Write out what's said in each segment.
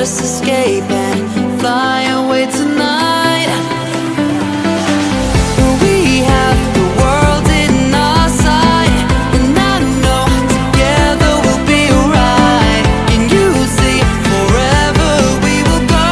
just escape and fly away tonight. We have the world in our sight, and I know together we'll be alright. Can you see forever we will go?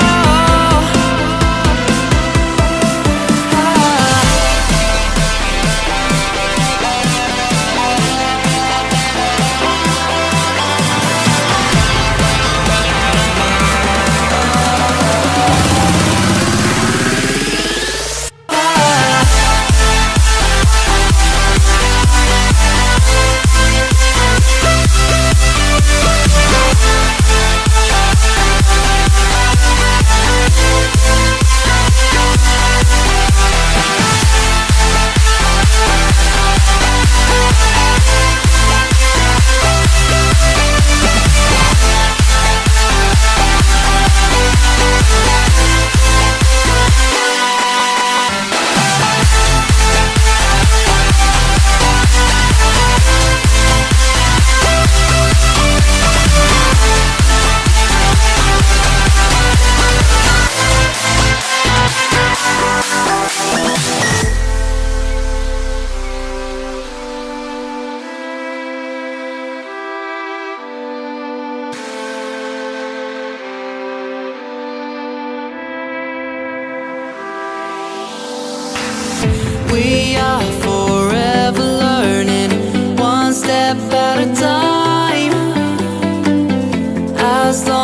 We are forever learning, one step at a time. As long